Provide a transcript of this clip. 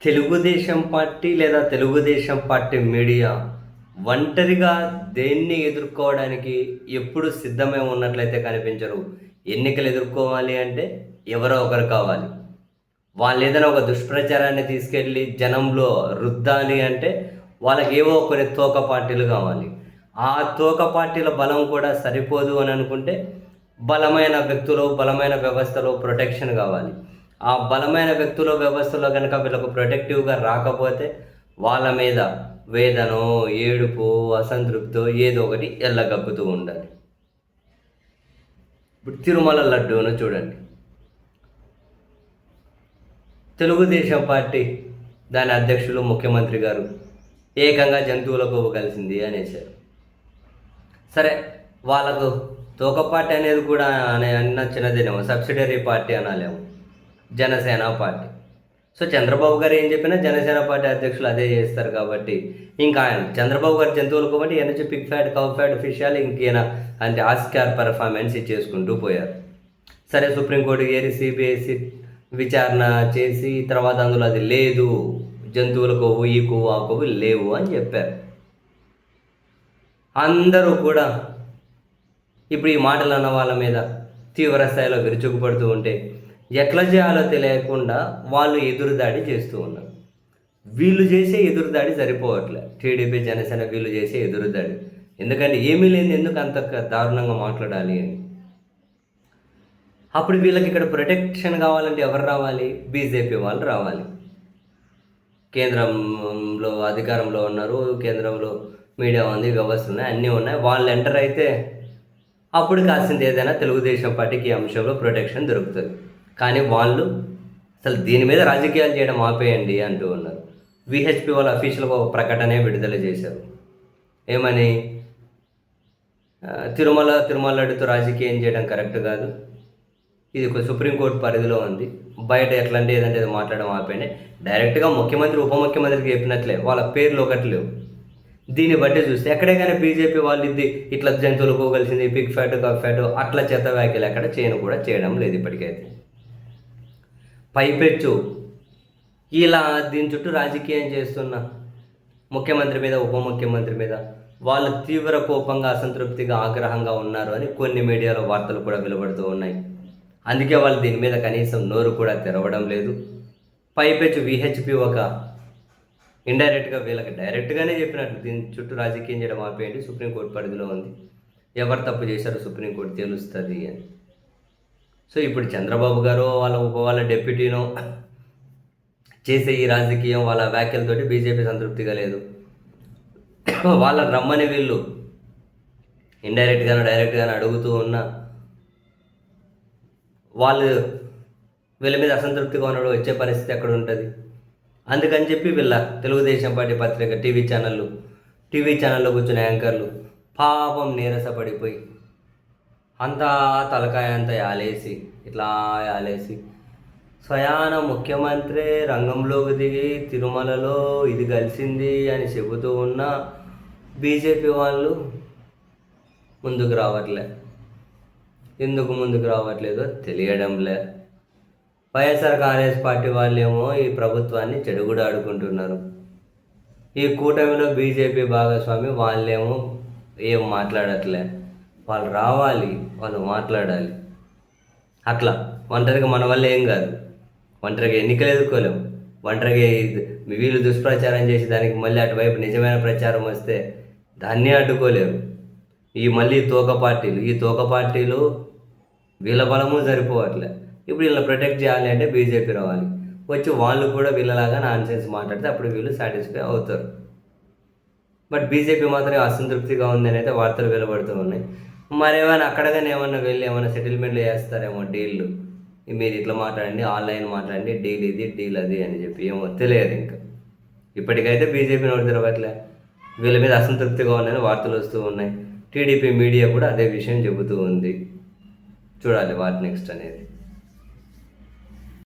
Telugu Desam party లేదా Telugu Desam party media ఒంటరిగా దేన్ని ఎదుర్కోవడానికి ఎప్పుడు సిద్ధమై ఉన్నట్లయితే కనిపించరు. ఎన్నికలు ఎదుర్కోవాలి అంటే ఎవరో ఒకరు కావాలి. వాళ్ళు ఏదైనా ఒక దుష్ప్రచారాన్ని తీసుకెళ్ళి జనంలో రుద్దాలి అంటే వాళ్ళకి ఏవో కొన్ని తోక పార్టీలు కావాలి. ఆ తోక పార్టీల బలం కూడా సరిపోదు అని అనుకుంటే బలమైన వ్యక్తులు, బలమైన వ్యవస్థలో ప్రొటెక్షన్ కావాలి. ఆ బలమైన వ్యక్తుల వ్యవస్థలో కనుక వీళ్ళకు ప్రొటెక్టివ్గా రాకపోతే వాళ్ళ మీద వేదనో, ఏడుపో, అసంతృప్తో ఏదో ఒకటి ఎల్లగక్కుతూ ఉండాలి. ఇప్పుడు తిరుమల లడ్డూను చూడండి. తెలుగుదేశం పార్టీ దాని అధ్యక్షులు ముఖ్యమంత్రి గారు ఏకంగా జంతువుల కొవ్వు కలిసింది అనేసారు. సరే, వాళ్ళకు తోక పార్టీ అనేది కూడా అన్న చిన్నదేనేమో, సబ్సిడరీ పార్టీ అనాలేమో, జనసేన పార్టీ. సో చంద్రబాబు గారు ఏం చెప్పినా జనసేన పార్టీ అధ్యక్షులు అదే చేస్తారు కాబట్టి ఇంకా ఆయన చంద్రబాబు గారు జంతువులు కాబట్టి energy pick fat, cow fat, ఫిషాలు ఇంకేన అంటే ఆస్కార్ పర్ఫార్మెన్స్ ఇచ్చేసుకుంటూ పోయారు. సరే, సుప్రీంకోర్టు ఏరి సిబిఐసి విచారణ చేసి తర్వాత అందులో అది లేదు, జంతువుల కొవ్వు, ఈ కొవ్వు, ఆ కొవ్వు లేవు అని చెప్పారు. అందరూ కూడా ఇప్పుడు ఈ మాటలు అన్న వాళ్ళ మీద తీవ్ర స్థాయిలో విరుచుకుపడుతూ ఉంటే ఎట్లా చేయాలో తెలియకుండా వాళ్ళు ఎదురుదాడి చేస్తూ ఉన్నారు. వీళ్ళు చేసే ఎదురుదాడి సరిపోవట్లే, టీడీపీ, జనసేన వీళ్ళు చేసే ఎదురుదాడి. ఎందుకంటే ఏమీ లేని ఎందుకు అంత దారుణంగా మాట్లాడాలి అని. అప్పుడు వీళ్ళకి ఇక్కడ ప్రొటెక్షన్ కావాలంటే ఎవరు రావాలి? బీజేపీ వాళ్ళు రావాలి. కేంద్రంలో అధికారంలో ఉన్నారు, కేంద్రంలో మీడియా ఉంది, వ్యవస్థలు ఉన్నాయి, అన్నీ ఉన్నాయి. వాళ్ళు ఎంటర్ అయితే అప్పుడు కాసింది ఏదైనా తెలుగుదేశం పార్టీకి ఈ అంశంలో ప్రొటెక్షన్ దొరుకుతుంది. కానీ వాళ్ళు అసలు దీని మీద రాజకీయాలు చేయడం ఆపేయండి అంటూ ఉన్నారు. విహెచ్పి వాళ్ళ అఫీషియల్గా ఒక ప్రకటనే విడుదల చేశారు. ఏమని? తిరుమల లడ్డుతో రాజకీయం చేయడం కరెక్ట్ కాదు, ఇది సుప్రీంకోర్టు పరిధిలో ఉంది, బయట ఎట్లాంటి ఏదంటే మాట్లాడడం ఆపేయండి. డైరెక్ట్గా ముఖ్యమంత్రి, ఉప ముఖ్యమంత్రికి చెప్పినట్లే వాళ్ళ పేర్లు ఒకటి లేవు. దీన్ని బట్టి చూస్తే ఎక్కడే కానీ బీజేపీ వాళ్ళు ఇది ఇట్లా జంతువులు పోగలిసింది, పిగ్ ఫ్యాట్, కప్ ఫ్యాట్ అట్లా చెత్త వ్యాఖ్యలు ఎక్కడ చేయడం లేదు ఇప్పటికైతే. పైపెచ్చు ఇలా దీని చుట్టూ రాజకీయం చేస్తున్న ముఖ్యమంత్రి మీద, ఉప ముఖ్యమంత్రి మీద వాళ్ళు తీవ్ర కోపంగా, అసంతృప్తిగా, ఆగ్రహంగా ఉన్నారు అని కొన్ని మీడియాలో వార్తలు కూడా వెలువడుతూ ఉన్నాయి. అందుకే వాళ్ళు దీని మీద కనీసం నోరు కూడా తెరవడం లేదు. పైపెచ్చు విహెచ్పి ఒక ఇండైరెక్ట్గా వీళ్ళకి డైరెక్ట్గానే చెప్పినట్లు దీని చుట్టూ రాజకీయం చేయడం ఆపేయండి, సుప్రీంకోర్టు పరిధిలో ఉంది, ఎవరు తప్పు చేశారో సుప్రీంకోర్టు తెలుస్తుంది అని. సో ఇప్పుడు చంద్రబాబు గారు వాళ్ళ డెప్యూటీనో చేసే ఈ రాజకీయం, వాళ్ళ వ్యాఖ్యలతోటి బీజేపీ సంతృప్తిగా లేదు. వాళ్ళని రమ్మని వీళ్ళు ఇండైరెక్ట్గానో డైరెక్ట్గానో అడుగుతూ ఉన్నా వాళ్ళు వీళ్ళ మీద అసంతృప్తిగా ఉన్నాడు, వచ్చే పరిస్థితి ఎక్కడ ఉంటుంది. అందుకని చెప్పి వీళ్ళ తెలుగుదేశం పార్టీ పత్రిక, టీవీ ఛానల్లో కూర్చున్న యాంకర్లు పాపం నీరసపడిపోయి అంతా తలకాయ అంతా యాలేసి ఇట్లా యాలేసి స్వయాన ముఖ్యమంత్రి రంగంలోకి దిగి తిరుమలలో ఇది కలిసింది అని చెబుతూ ఉన్న బీజేపీ వాళ్ళు ముందుకు రావట్లే. ఎందుకు ముందుకు రావట్లేదో తెలియడంలే. వైఎస్ఆర్ కాంగ్రెస్ పార్టీ వాళ్ళేమో ఈ ప్రభుత్వాన్ని చెడుగుడాడుకుంటున్నారు. ఈ కూటమిలో బీజేపీ భాగస్వామి వాళ్ళేమో ఏం మాట్లాడట్లే. వాళ్ళు రావాలి, వాళ్ళు మాట్లాడాలి. అట్లా ఒంటరిగా మన వల్ల ఏం కాదు. ఒంటరిగా ఎన్నికలు ఎదుర్కోలేము. ఒంటరిగా వీళ్ళు దుష్ప్రచారం చేసి దానికి మళ్ళీ అటువైపు నిజమైన ప్రచారం వస్తే దాన్ని అడ్డుకోలేరు. మళ్ళీ ఈ తోక పార్టీలు వీళ్ళ బలము సరిపోవట్లే. ఇప్పుడు వీళ్ళని ప్రొటెక్ట్ చేయాలి అంటే బీజేపీ రావాలి. వచ్చి వాళ్ళు కూడా వీళ్ళలాగా నాన్సెన్స్ మాట్లాడితే అప్పుడు వీళ్ళు సాటిస్ఫై అవుతారు. బట్ బీజేపీ మాత్రం అసంతృప్తిగా ఉందని అయితే వార్తలు వెలువడుతూ ఉన్నాయి. మరేమైనా అక్కడగానే ఏమన్నా వెళ్ళి ఏమైనా సెటిల్మెంట్లు చేస్తారేమో, డీళ్ళు మీరు ఇట్లా మాట్లాడండి, ఆన్లైన్ మాట్లాడండి, డీల్ ఇది డీల్ అది అని చెప్పి ఏమో తెలియదు. ఇంకా ఇప్పటికైతే బీజేపీ నోటి తెరవట్లే, వీళ్ళ మీద అసంతృప్తిగా ఉందని వార్తలు వస్తూ ఉన్నాయి. టీడీపీ మీడియా కూడా అదే విషయం చెబుతూ ఉంది. చూడాలి వాట్ నెక్స్ట్ అనేది.